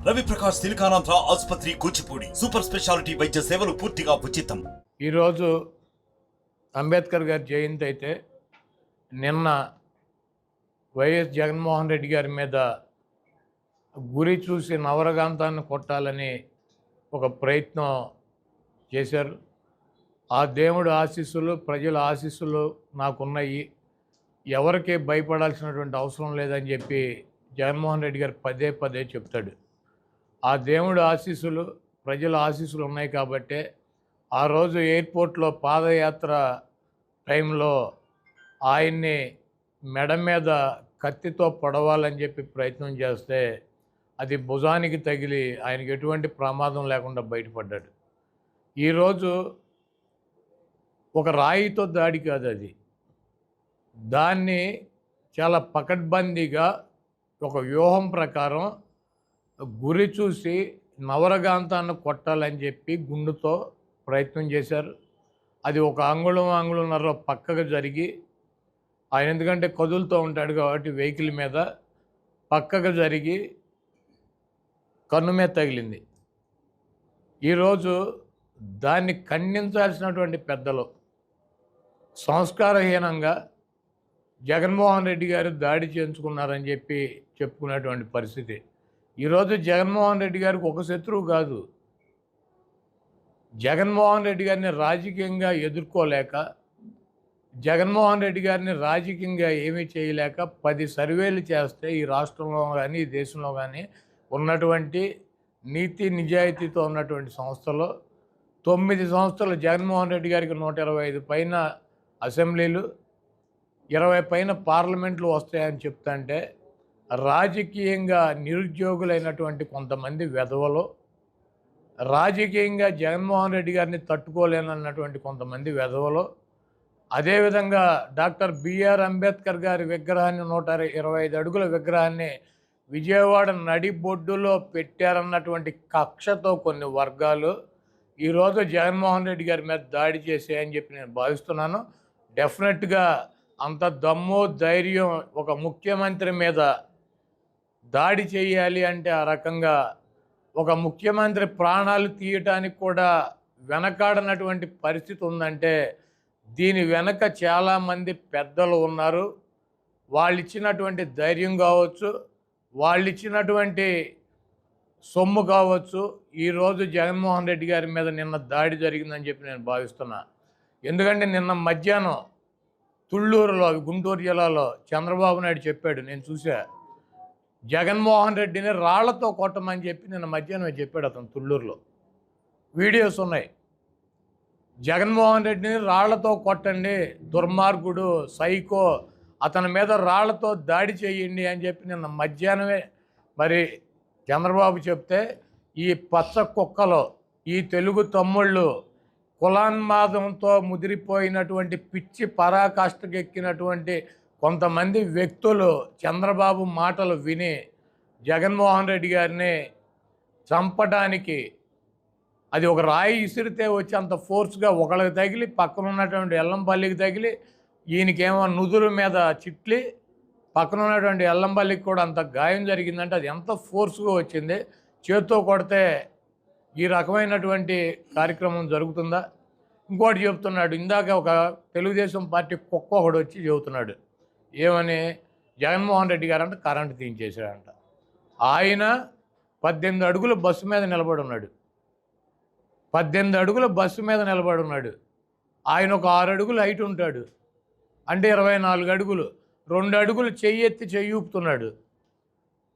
రవి ప్రకాష్ సిలికానాంధ్ర ఆసుపత్రి Kuchipudi super speciality వైద్య సేవలు పూర్తిగా ఉచితం. ఈరోజు అంబేద్కర్ గారి జయంతి అయితే నిన్న వైఎస్ జగన్మోహన్ రెడ్డి గారి మీద గురి చూసి నవరగాంతాన్ని కొట్టాలని ఒక ప్రయత్నం చేశారు. ఆ దేవుడు ఆశీస్సులు, ప్రజల ఆశీస్సులు నాకున్నాయి, ఎవరికి భయపడాల్సినటువంటి అవసరం లేదని చెప్పి జగన్మోహన్ రెడ్డి గారు పదే పదే చెప్తాడు. ఆ దేవుడు ఆశీస్సులు, ప్రజల ఆశీస్సులు ఉన్నాయి కాబట్టే ఆ రోజు ఎయిర్పోర్ట్లో పాదయాత్ర టైంలో ఆయన్ని మెడ మీద కత్తితో పొడవాలని చెప్పి ప్రయత్నం చేస్తే అది భుజానికి తగిలి ఆయనకి ఎటువంటి ప్రమాదం లేకుండా బయటపడ్డాడు. ఈరోజు ఒక రాయితో దాడి కాదు అది, దాన్ని చాలా పకడ్బందీగా ఒక వ్యూహం ప్రకారం గురి చూసి నవరగాంతాన్ని కొట్టాలని చెప్పి గుండుతో ప్రయత్నం చేశారు. అది ఒక అంగుళంన్నర పక్కకు జరిగి, ఆయన ఎందుకంటే కదులుతూ ఉంటాడు కాబట్టి వెహికల్ మీద పక్కకు జరిగి కన్ను మీద తగిలింది. ఈరోజు దాన్ని ఖండించాల్సినటువంటి పెద్దలు సంస్కారహీనంగా జగన్మోహన్ రెడ్డి గారు దాడి చేయించుకున్నారని చెప్పి చెప్పుకునేటువంటి పరిస్థితి. ఈరోజు జగన్మోహన్ రెడ్డి గారికి ఒక శత్రువు కాదు, జగన్మోహన్ రెడ్డి గారిని రాజకీయంగా ఎదుర్కోలేక, జగన్మోహన్ రెడ్డి గారిని రాజకీయంగా ఏమీ చేయలేక 10 సర్వేలు చేస్తే ఈ రాష్ట్రంలో కానీ ఈ దేశంలో కానీ ఉన్నటువంటి నీతి నిజాయితీతో ఉన్నటువంటి సంస్థలో 9 సంస్థలు జగన్మోహన్ రెడ్డి గారికి 125 పైన అసెంబ్లీలు, 20 పైన పార్లమెంట్లు వస్తాయని చెప్తుంటే రాజకీయంగా నిరుద్యోగులైనటువంటి కొంతమంది వెధవలు, రాజకీయంగా జగన్మోహన్ రెడ్డి గారిని తట్టుకోలేనన్నటువంటి కొంతమంది వెధవలు, అదేవిధంగా డాక్టర్ బిఆర్ అంబేద్కర్ గారి విగ్రహాన్ని 125 అడుగుల విగ్రహాన్ని విజయవాడ నడిబొడ్డులో పెట్టారన్నటువంటి కక్షతో కొన్ని వర్గాలు ఈరోజు జగన్మోహన్ రెడ్డి గారి మీద దాడి చేసాయని చెప్పి నేను భావిస్తున్నాను. డెఫినెట్గా అంత దమ్ము ధైర్యం ఒక ముఖ్యమంత్రి మీద దాడి చేయాలి అంటే ఆ రకంగా ఒక ముఖ్యమంత్రి ప్రాణాలు తీయటానికి కూడా వెనకాడనటువంటి పరిస్థితి ఉందంటే దీని వెనక చాలామంది పెద్దలు ఉన్నారు. వాళ్ళు ఇచ్చినటువంటి ధైర్యం కావచ్చు, వాళ్ళు ఇచ్చినటువంటి సొమ్ము కావచ్చు, ఈరోజు జగన్మోహన్ రెడ్డి గారి మీద నిన్న దాడి జరిగిందని చెప్పి నేను భావిస్తున్నా. ఎందుకంటే నిన్న మధ్యాహ్నం తుళ్ళూరులో, గుంటూరు జిల్లాలో చంద్రబాబు నాయుడు చెప్పాడు, నేను చూసా, జగన్మోహన్ రెడ్డిని రాళ్లతో కొట్టమని చెప్పి నిన్న మధ్యాహ్నం చెప్పాడు. అతను తుళ్ళూరులో వీడియోస్ ఉన్నాయి. జగన్మోహన్ రెడ్డిని రాళ్లతో కొట్టండి, దుర్మార్గుడు, సైకో, అతని మీద రాళ్లతో దాడి చేయండి అని చెప్పి నిన్న మధ్యాహ్నమే మరి చంద్రబాబు చెప్తే ఈ పచ్చ కుక్కలో ఈ తెలుగు తమ్ముళ్ళు కులాన్మాదంతో ముదిరిపోయినటువంటి పిచ్చి పరాకాష్ఠకు ఎక్కినటువంటి కొంతమంది వ్యక్తులు చంద్రబాబు మాటలు విని జగన్మోహన్ రెడ్డి గారిని చంపడానికి అది ఒక రాయి ఇసిరితే వచ్చి అంత ఫోర్స్గా ఒకళ్ళకి తగిలి, పక్కన ఉన్నటువంటి ఎల్లంపల్లికి తగిలి, ఈయనకేమో నుదురు మీద చిట్లి, పక్కన ఉన్నటువంటి ఎల్లంపల్లికి కూడా అంత గాయం జరిగిందంటే అది ఎంత ఫోర్స్గా వచ్చింది. చేత్తో కొడితే ఈ రకమైనటువంటి కార్యక్రమం జరుగుతుందా? ఇంకోటి చెప్తున్నాడు, ఇందాక ఒక తెలుగుదేశం పార్టీ కుక్క ఒకడు వచ్చి చెబుతున్నాడు, ఏమని, జగన్మోహన్ రెడ్డి గారు అంటే కరెంటు తీయించేశాడంట. ఆయన 18 అడుగుల బస్సు మీద నిలబడి ఉన్నాడు, 18 అడుగుల బస్సు మీద నిలబడి ఉన్నాడు. ఆయన ఒక 6 అడుగులు హైట్ ఉంటాడు, అంటే 24 అడుగులు, 2 అడుగులు చెయ్యెత్తి చెయ్యూపుతున్నాడు,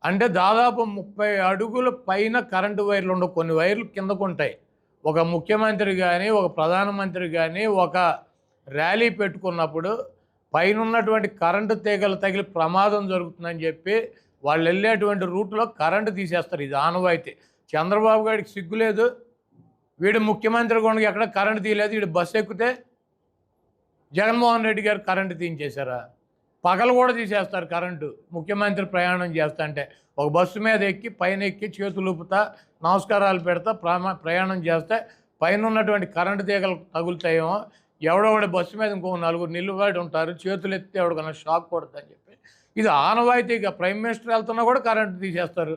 అంటే దాదాపు 30 అడుగుల పైన కరెంటు వైర్లు ఉండవు. కొన్ని వైర్లు కిందకు ఉంటాయి. ఒక ముఖ్యమంత్రి కానీ, ఒక ప్రధానమంత్రి కానీ ఒక ర్యాలీ పెట్టుకున్నప్పుడు పైన ఉన్నటువంటి కరెంటు తీగలు తగిలి ప్రమాదం జరుగుతుందని చెప్పి వాళ్ళు వెళ్ళేటువంటి రూట్లో కరెంటు తీసేస్తారు. ఇది ఆనవాయితీ. చంద్రబాబు గారికి సిగ్గులేదు, వీడు ముఖ్యమంత్రి కూడా ఎక్కడ కరెంటు తీయలేదు, వీడు బస్సు ఎక్కితే జగన్మోహన్ రెడ్డి గారు కరెంటు తీయించేశారా? పగలు కూడా తీసేస్తారు కరెంటు. ముఖ్యమంత్రి ప్రయాణం చేస్తా అంటే ఒక బస్సు మీద ఎక్కి పైన ఎక్కి చేతులు ఊపుతా నమస్కారాలు పెడతా ప్రయాణం చేస్తే పైన ఉన్నటువంటి కరెంటు తీగలు తగులుతాయేమో, ఎవడో ఒకటి బస్సు మీద ఇంకో 4 నిలుబడి ఉంటారు, చేతులు ఎత్తే ఎవడికన్నా షాక్ కొడుతుందని చెప్పి ఇది ఆనవాయితీగా ప్రైమ్ మినిస్టర్ వెళ్తున్నా కూడా కరెంటు తీసేస్తారు.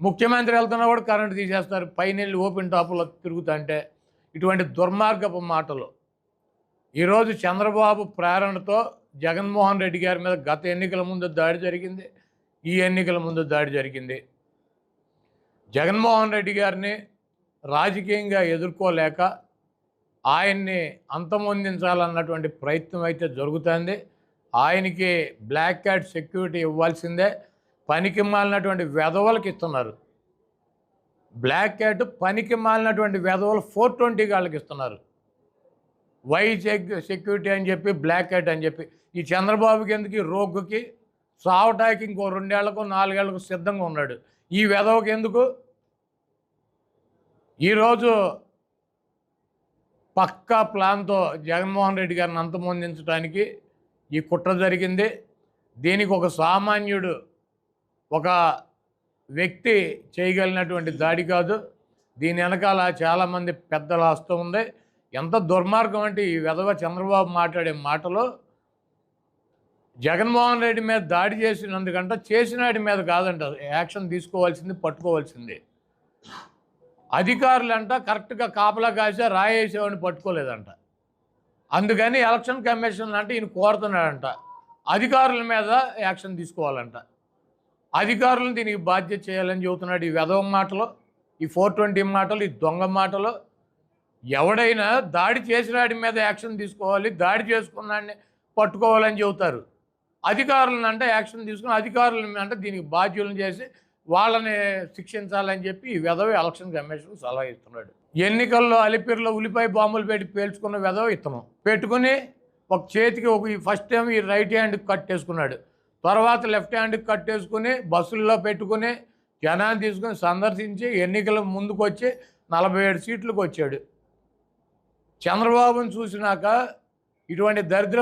ముఖ్యమంత్రి వెళ్తున్నా కూడా కరెంటు తీసేస్తారు, పైన వెళ్ళి ఓపెన్ టాపులో తిరుగుతుంటే. ఇటువంటి దుర్మార్గపు మాటలు. ఈరోజు చంద్రబాబు ప్రేరణతో జగన్మోహన్ రెడ్డి గారి మీద గత ఎన్నికల ముందు దాడి జరిగింది, ఈ ఎన్నికల ముందు దాడి జరిగింది. జగన్మోహన్ రెడ్డి గారిని రాజకీయంగా ఎదుర్కోలేక ఆయన్ని అంతమొందించాలన్నటువంటి ప్రయత్నం అయితే జరుగుతుంది. ఆయనకి బ్లాక్ క్యాట్ సెక్యూరిటీ ఇవ్వాల్సిందే. పనికి మాలినటువంటి వెధవలకు ఇస్తున్నారు. బ్లాక్ క్యాట్ పనికి మాలినటువంటి వెధవలు 420 గాళ్ళకి ఇస్తున్నారు. వై సెక్యూరిటీ అని చెప్పి బ్లాక్ క్యాట్ అని చెప్పి. ఈ చంద్రబాబుకి ఎందుకు, ఈ రోగ్గుకి సావటానికి ఇంకో 2 ఏళ్లకు 4 ఏళ్లకు సిద్ధంగా ఉన్నాడు. ఈ వెధవకి ఎందుకు? ఈరోజు పక్కా ప్లాన్తో జగన్మోహన్ రెడ్డి గారిని అంతమొందించడానికి ఈ కుట్ర జరిగింది. దీనికి ఒక సామాన్యుడు, ఒక వ్యక్తి చేయగలిగినటువంటి దాడి కాదు. దీని వెనకాల చాలామంది పెద్దల హస్తం ఉంది. ఎంత దుర్మార్గం అంటే ఈ వెధవ చంద్రబాబు మాట్లాడే మాటలు, జగన్మోహన్ రెడ్డి మీద దాడి చేసినందుకంట, చేసినాడి మీద కాదంట యాక్షన్ తీసుకోవాల్సింది, పట్టుకోవాల్సింది. అధికారులంట కరెక్ట్గా కాపలా కాసే రాయేసేవాడిని పట్టుకోలేదంట. అందుకని ఎలక్షన్ కమిషన్ అంటే ఈయన కోరుతున్నాడంట అధికారుల మీద యాక్షన్ తీసుకోవాలంట. అధికారులను దీనికి బాధ్యత చేయాలని చెబుతున్నాడు. ఈ వెధవ మాటలు, ఈ 420 మాటలు, ఈ దొంగ మాటలు. ఎవడైనా దాడి చేసినాడి మీద యాక్షన్ తీసుకోవాలి, దాడి చేసుకున్నాడిని పట్టుకోవాలని చెబుతారు. అధికారులను అంటే యాక్షన్ తీసుకుని అధికారులను అంటే దీనికి బాధ్యులను చేసి వాళ్ళని శిక్షించాలని చెప్పి ఈ వెధవ ఎలక్షన్ కమిషన్ సలహా ఇస్తున్నాడు. ఎన్నికల్లో అలిపిరిలో ఉల్లిపాయ బాంబులు పెట్టి పేల్చుకున్న వెధవ ఇతను పెట్టుకుని ఒక చేతికి ఒక ఫస్ట్ టైం ఈ రైట్ హ్యాండ్కి కట్టేసుకున్నాడు, తర్వాత లెఫ్ట్ హ్యాండ్కి కట్టేసుకుని బస్సుల్లో పెట్టుకుని జనాన్ని తీసుకుని సందర్శించి ఎన్నికల ముందుకు వచ్చి 47 సీట్లకు వచ్చాడు. చంద్రబాబును చూసినాక ఇటువంటి దరిద్ర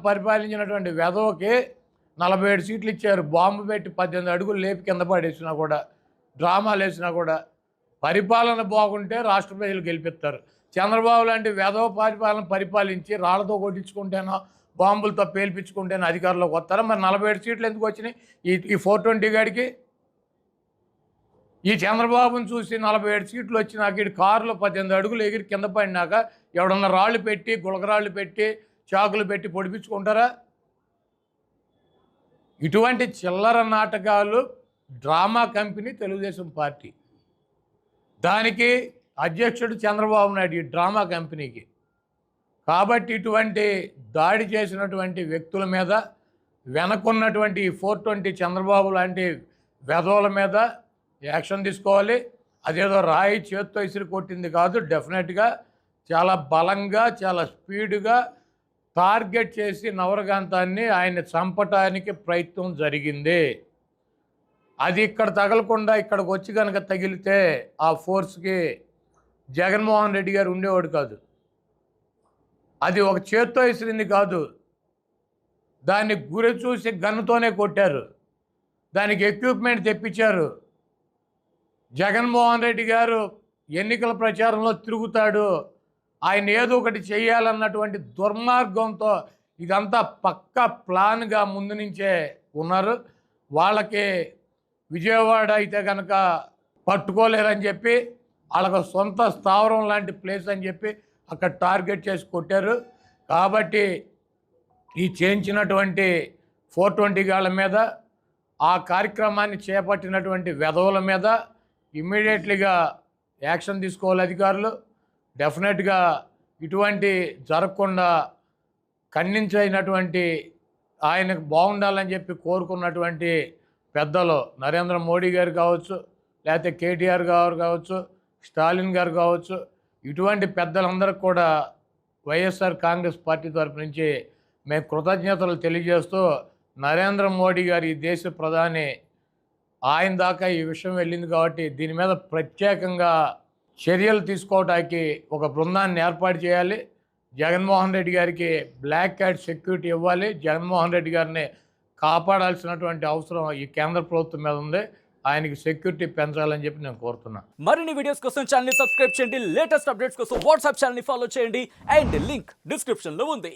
పరిపాలించినటువంటి వెధవకి 47 సీట్లు ఇచ్చారు. బాంబు పెట్టి 18 అడుగులు లేపి కింద పడేసినా కూడా, డ్రామాలు వేసినా కూడా. పరిపాలన బాగుంటే రాష్ట్ర ప్రజలు గెలిపిస్తారు. చంద్రబాబు లాంటి వెధవ పరిపాలించి రాళ్లతో కొట్టించుకుంటేనో బాంబులతో పేల్పించుకుంటేనో అధికారంలోకి వస్తారా? మరి 47 సీట్లు ఎందుకు వచ్చినాయి ఈ 420 గాడికి? ఈ చంద్రబాబును చూసి 47 సీట్లు వచ్చినాక ఇటు కారులో 18 అడుగులు ఎగిరి కింద పడినాక ఎవడన్నా రాళ్ళు పెట్టి, గులకరాళ్ళు పెట్టి, చాకులు పెట్టి పొడిపించుకుంటారా? ఇటువంటి చిల్లర నాటకాలు డ్రామా కంపెనీ తెలుగుదేశం పార్టీ. దానికి అధ్యక్షుడు చంద్రబాబు నాయుడు, ఈ డ్రామా కంపెనీకి. కాబట్టి ఇటువంటి దాడి చేసినటువంటి వ్యక్తుల మీద, వెనకున్నటువంటి 420 చంద్రబాబు లాంటి వెధవల మీద యాక్షన్ తీసుకోవాలి. అదేదో రాయి చేత్తో ఇసిరి కొట్టింది కాదు, డెఫినెట్గా చాలా బలంగా, చాలా స్పీడ్గా టార్గెట్ చేసి నవరకాంతాన్ని ఆయన చంపటానికి ప్రయత్నం జరిగింది. అది ఇక్కడ తగలకుండా ఇక్కడికి వచ్చి కనుక తగిలితే ఆ ఫోర్స్కి జగన్మోహన్ రెడ్డి గారు ఉండేవాడు కాదు. అది ఒక చేత్తో ఇసిరింది కాదు, దాన్ని గురి చూసి గన్నుతోనే కొట్టారు. దానికి ఎక్విప్మెంట్ తెప్పించారు. జగన్మోహన్ రెడ్డి గారు ఎన్నికల ప్రచారంలో తిరుగుతాడు, ఆయన ఏదో ఒకటి చేయాలన్నటువంటి దుర్మార్గంతో ఇదంతా పక్కా ప్లాన్గా ముందు నుంచే ఉన్నారు. వాళ్ళకి విజయవాడ అయితే కనుక పట్టుకోలేరని చెప్పి, వాళ్ళకు సొంత స్థావరం లాంటి ప్లేస్ అని చెప్పి అక్కడ టార్గెట్ చేసి కొట్టారు. కాబట్టి ఈ చేయించినటువంటి 420 గాళ్ళ మీద, ఆ కార్యక్రమాన్ని చేపట్టినటువంటి వెధవల మీద ఇమ్మీడియట్లీగా యాక్షన్ తీసుకోవాలి అధికారులు. డెఫినెట్గా ఇటువంటి జరగకుండా ఖండించైనటువంటి, ఆయనకు బాగుండాలని చెప్పి కోరుకున్నటువంటి పెద్దలు నరేంద్ర మోడీ గారు కావచ్చు, లేకపోతే కేటీఆర్ గారు కావచ్చు, స్టాలిన్ గారు కావచ్చు, ఇటువంటి పెద్దలందరికీ కూడా వైఎస్ఆర్ కాంగ్రెస్ పార్టీ తరపు నుంచి మేము కృతజ్ఞతలు తెలియజేస్తూ, నరేంద్ర మోడీ గారు ఈ దేశ ప్రధాని, ఆయన దాకా ఈ విషయం వెళ్ళింది కాబట్టి దీని మీద ప్రత్యేకంగా చర్యలు తీసుకోవడానికి ఒక బృందాన్ని ఏర్పాటు చేయాలి. జగన్మోహన్ రెడ్డి గారికి బ్లాక్ క్యాట్ సెక్యూరిటీ ఇవ్వాలి. జగన్మోహన్ రెడ్డి గారిని కాపాడాల్సినటువంటి అవసరం ఈ కేంద్ర ప్రభుత్వం మీద ఉంది. ఆయనకి సెక్యూరిటీ పెంచాలని చెప్పి నేను కోరుతున్నాను. మరిన్ని వీడియోస్ కోసం ఛానల్ ని సబ్స్క్రైబ్ చేయండి, లేటెస్ట్ అప్డేట్స్ కోసం వాట్సాప్ ఛానల్ ని ఫాలో చేయండి, అండ్ లింక్ డిస్క్రిప్షన్ లో ఉంది.